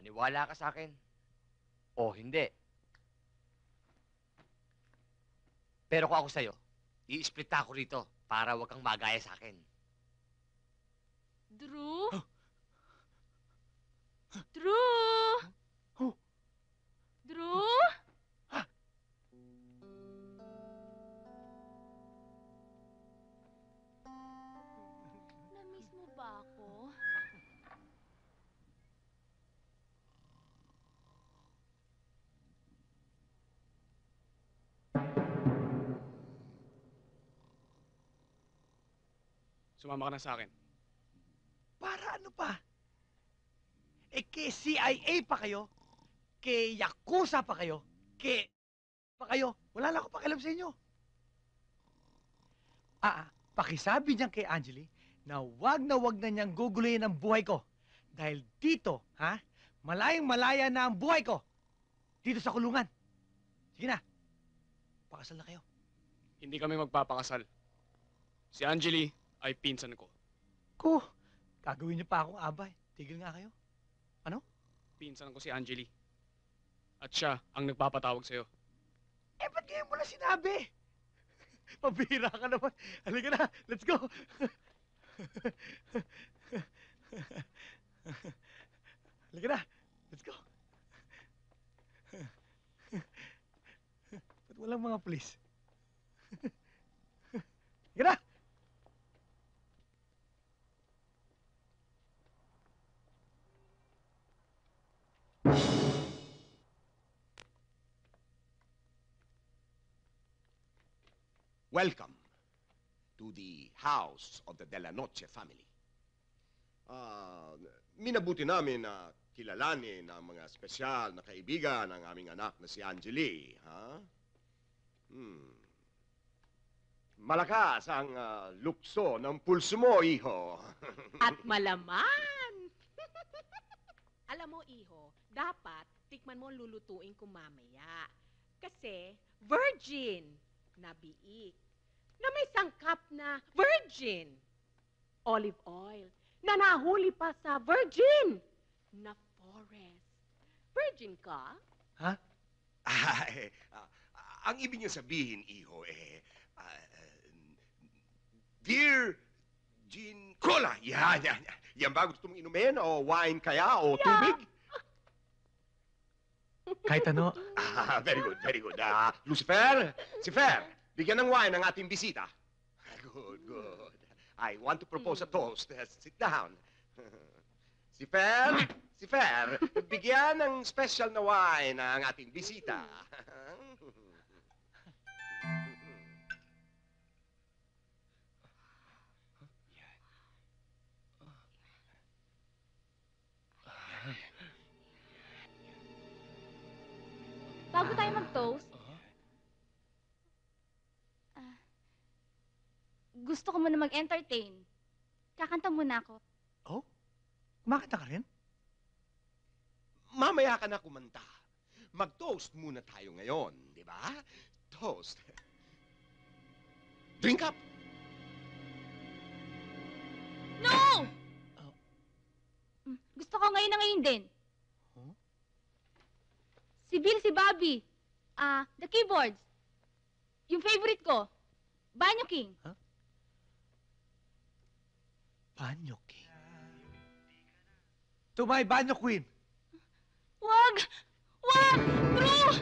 Maniwala ka sa akin o hindi. Pero kung ako sa'yo, i-split ako rito para wag kang magaya sa akin. Drew? Drew? Oh. Drew? Na-miss mo ba ako? Sumama ka na sa akin. Para ano pa? Eh, kay CIA pa kayo? Kay Yakuza pa kayo? Pa kayo? Wala lang ako pakialam sa inyo. Pakisabi niyan kay Angeli na wag na niyang guguluhin ang buhay ko. Dahil dito, malayang-malaya na ang buhay ko. Dito sa kulungan. Sige na. Pakasal na kayo. Hindi kami magpapakasal. Si Angeli ay pinsan ko. Gagawin niyo pa akong abay. Tigil nga kayo. Ano? Pinsan ko si Angeli. At siya ang nagpapatawag sa'yo. Eh, ba't ngayon mo na sinabi? Pabihira ka naman. Halika na, let's go. Halika na, let's go. Ba't walang mga pulis? Halika na! Welcome to the house of the De La Noche family. Minabuti namin na kilalanin ang mga espesyal na kaibigan ng aming anak na si Angeli, ha? Malakas ang lukso ng pulso mo, iho. At malaman! Alam mo, iho, dapat tikman mo ang lulutuin ko mamaya. Kasi virgin na biik, na may sangkap na virgin. Olive oil, na nahuli pa sa virgin na forest. Virgin ka? Ha? Ang ibig niyo sabihin, iho, Dear Gin Cola. Yan. Yan ba gusto mong inumin? O wine kaya? O tubig? Kahit ano. Very good, very good. Lucifer, si Fer, bigyan ng wine ang ating bisita. Good. I want to propose a toast. Sit down. Si Fer, bigyan ng special na wine ang ating bisita. Bago tayo mag-toast, gusto ko muna mag-entertain. Kakanta muna ako. Oh? Kumakanta ka rin? Mamaya ka na kumanta. Mag-toast muna tayo ngayon, di ba? Toast. Drink up. No! Gusto ko ngayon na ngayon din. Huh? Si Bill, si Bobby. The keyboards. Yung favorite ko. Banyo King. Banyo King. Tumay, Banyo Queen. Wag! Drew!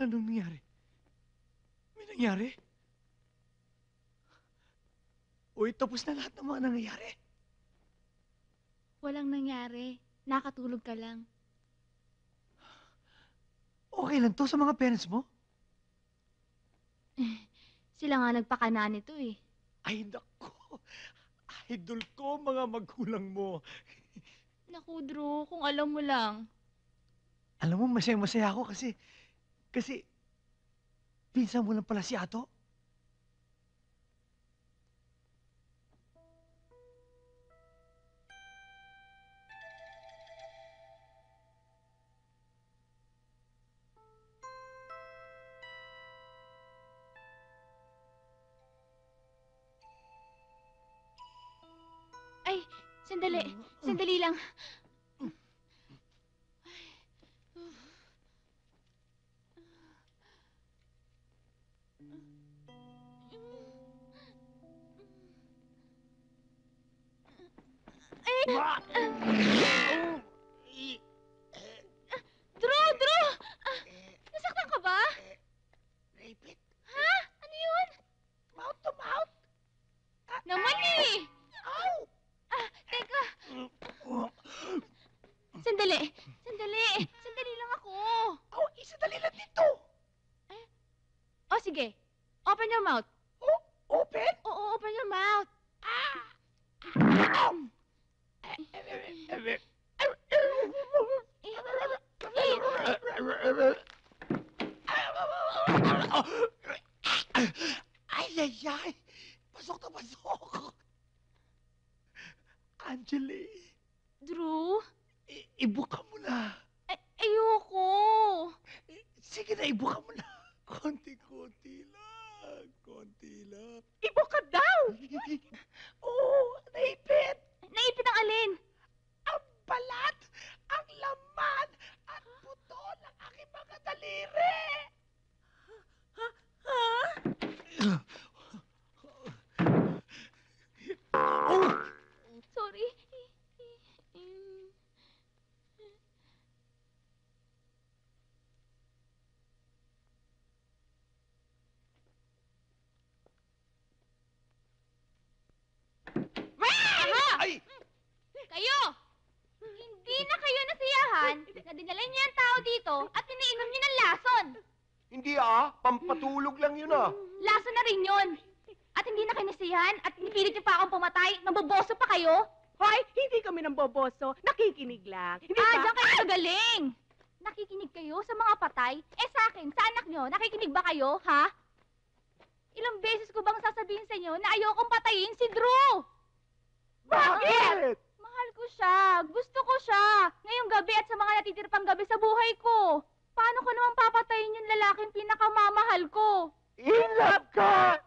Anong nangyari? May nangyari? Uy, tapos na lahat ng mga nangyayari. Walang nangyari. Nakatulog ka lang. Okay lang to sa mga parents mo? Sila nga nagpakana nito eh. Ay, naku. Idol ko, mga magulang mo. Naku, Drew, kung alam mo lang. Alam mo, masaya-masaya ako kasi, pinsan mo lang pala si Ato. Sandali. Sandali lang. Drew! Nasaktan ka ba? Rabbit, Ha? Ano yun? mouth to mouth. Naman eh! Ow! Teka. Sandali. Sandali. Sandali lang ako. Oh, isadali lang dito. O sige. Open your mouth. Oh, open? Oo, open your mouth. Ay, ay, ay! Pasok na pasok! Angeli, Drew? ibuka mo na. Ayoko. Sige na, ibuka mo na. Konti-konti lang. Konti lang. Ibo ka daw! Oo, naipit. Naipit ang alin? Ang balat, ang laman, at buto ng aking mga daliri. Oh! Sorry. Ay! Kayo! Hindi na kayo nasiyahan na dinala niyo ang tao dito at iniinom niyo ng lason. Hindi pampatulog lang yun Lason na rin yun. At hindi na kayo nasiyahan at pinipilit niyo pa akong pumatay. Maboboso pa kayo. Hoy, hindi kami nang boboso. Nakikinig lang. Hindi ba? Diyan kayo magaling. Nakikinig kayo sa mga patay? Sa akin, sa anak niyo, nakikinig ba kayo, ha? Ilang beses ko bang sasabihin sa inyo na ayokong patayin si Drew? Bakit? Mahal ko siya. Gusto ko siya. Ngayong gabi at sa mga natitira pang gabi sa buhay ko. Paano ko naman papatayin yung lalaking pinakamamahal ko? In love ka!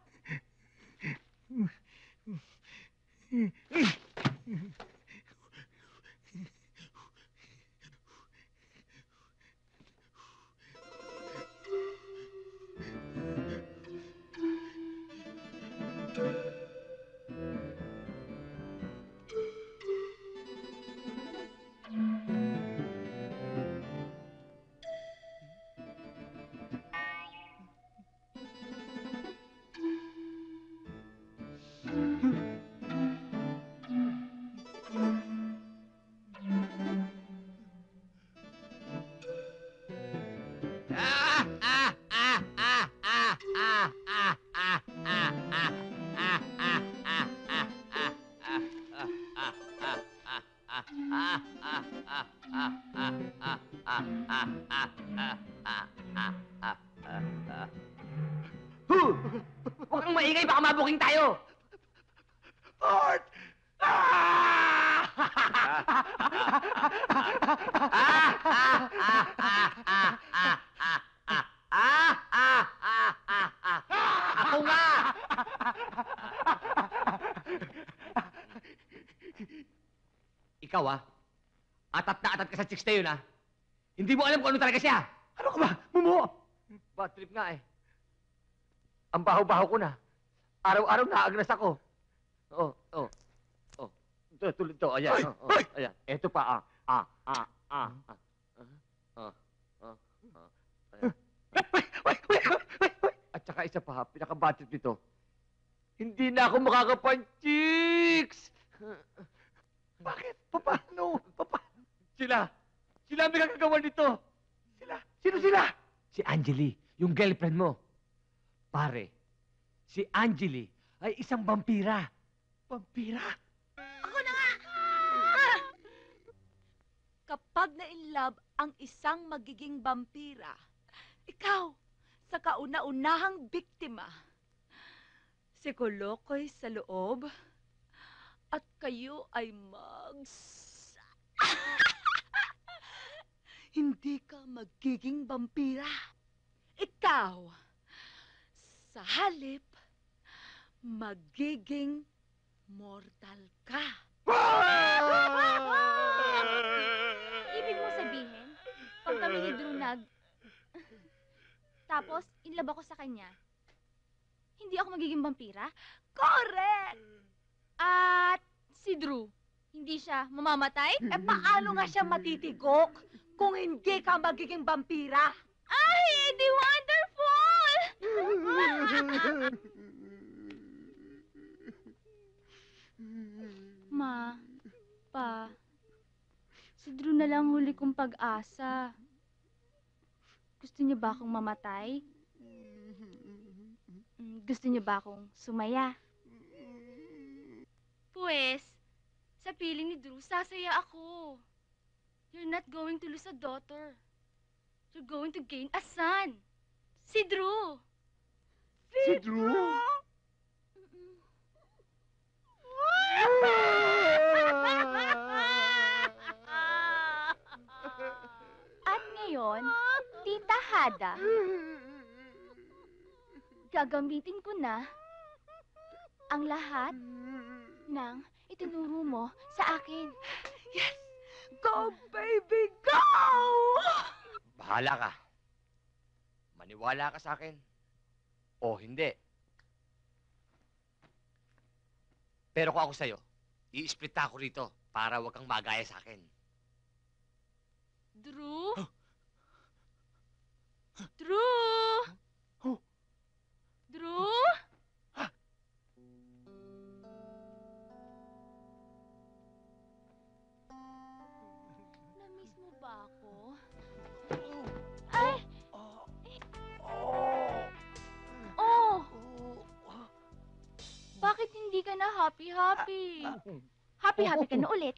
Huwag kang maingay, baka mabuking tayo! Fort! Ah! Ako nga! Ikaw atat na atat ka sa chicks na yun Hindi mo alam kung ano talaga siya. Ano ka ba? Mumo! Bad trip nga Ang baho-baho ko na. Araw-araw naagnas ako. Oh. Tulad to, ayan. Ay! Ay! Ayan. Eto pa, Ayan. At saka isa pa, pinaka-bad trip nito. Hindi na ako makakapanchiks! Bakit? Paano? Sila may kagagawa nito. Sino sila? Si Angeli, yung girlfriend mo. Pare, si Angeli ay isang vampira. Vampira? Ako na nga! Kapag na-inlove ang isang magiging vampira, ikaw, sa kauna-unahang biktima, si Kolokoy sa loob, at kayo ay hindi ka magiging vampira. Ikaw, sa halip, magiging mortal ka. Ibig mo sabihin, pag kami ni Drew tapos, inlove ako sa kanya, hindi ako magiging vampira? Correct! At si Drew, hindi siya mamamatay? Eh, paano nga siya matitigok kung hindi ka magiging vampira? Ay, edi wonderful! Ma, Pa, si Drew na lang huli kong pag-asa. Gusto niyo ba akong mamatay? Gusto niyo ba akong sumaya? Pues, sa piling ni Drew, sasaya ako. You're not going to lose a daughter. You're going to gain a son. Si Drew. Si Drew? At ngayon, Tita Hada, gagamitin ko na ang lahat ng itinuro mo sa akin. Yes! Go, baby, go! Bahala ka. Maniwala ka sa akin. O hindi. Pero kung ako sa'yo, i-split ako rito para wag kang magaya sa akin. Drew? Drew? Oh. Drew? Na-miss mo ba ako? Ay! Oh! Bakit hindi ka na happy-happy? Happy-happy ka na ulit.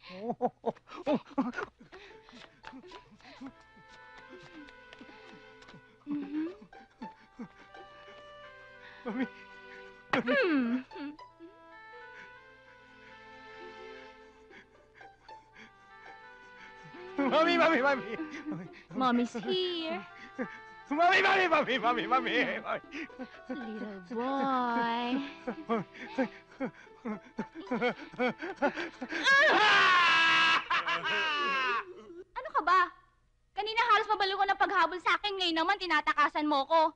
Mhm. Mami, Hmm. mami, mami, mami. Mommy's here. Mami, mami, mami, mami, mami. Little boy. Ano ka ba? Kanina halos mabalo ko ng paghabol sa akin, ngayon naman tinatakasan mo ko.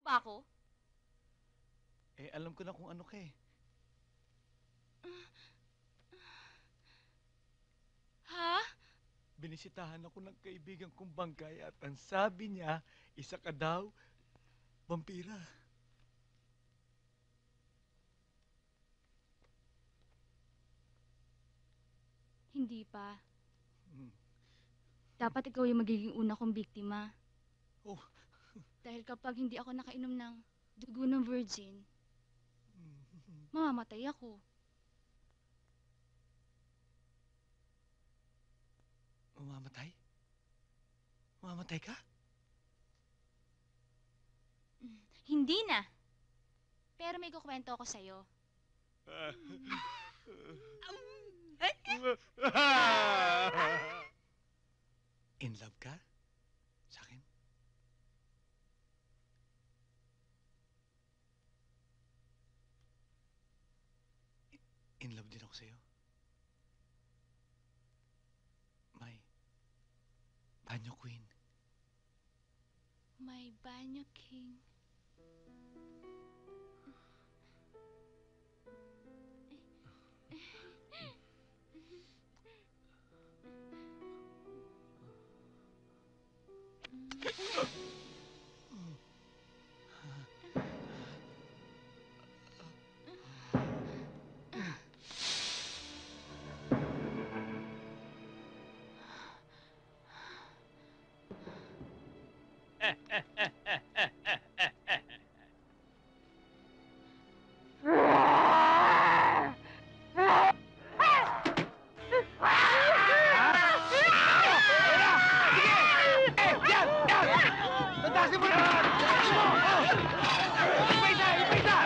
Ba ako? Eh, alam ko na kung ano ka eh. Ha? Binisitahan ako ng kaibigan kong bangkay at ang sabi niya, isa ka daw, vampira. Hindi pa. Hmm. Dapat ikaw yung magiging una kong biktima. Oh. Dahil kapag hindi ako nakainom ng dugo ng virgin, mamamatay ako. Mamamatay? Mamamatay ka? Hindi na. Pero may kukwento ako sa'yo. In love ka? Sa akin? In love din ako sa'yo. My banyo queen. My banyo king. Tatasin mo na! Tatasin mo! Ipa isa! Ipa isa!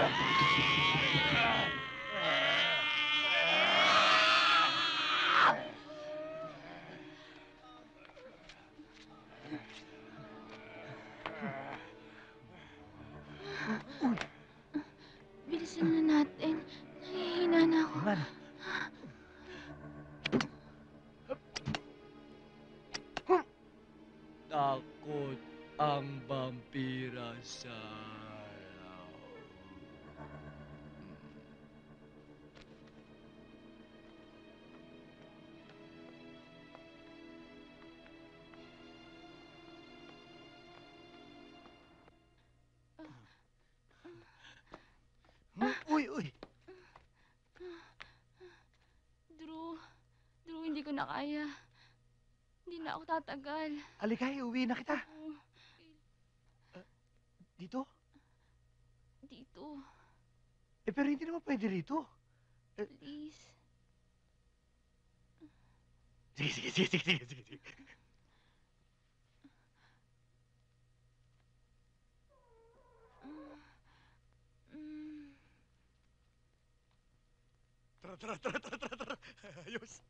na kaya. Hindi na ako tatagal. Aligay, uwi na kita. Dito? Dito, Pero hindi naman pwede rito. please. Sige. Mm. Tara. Ayos.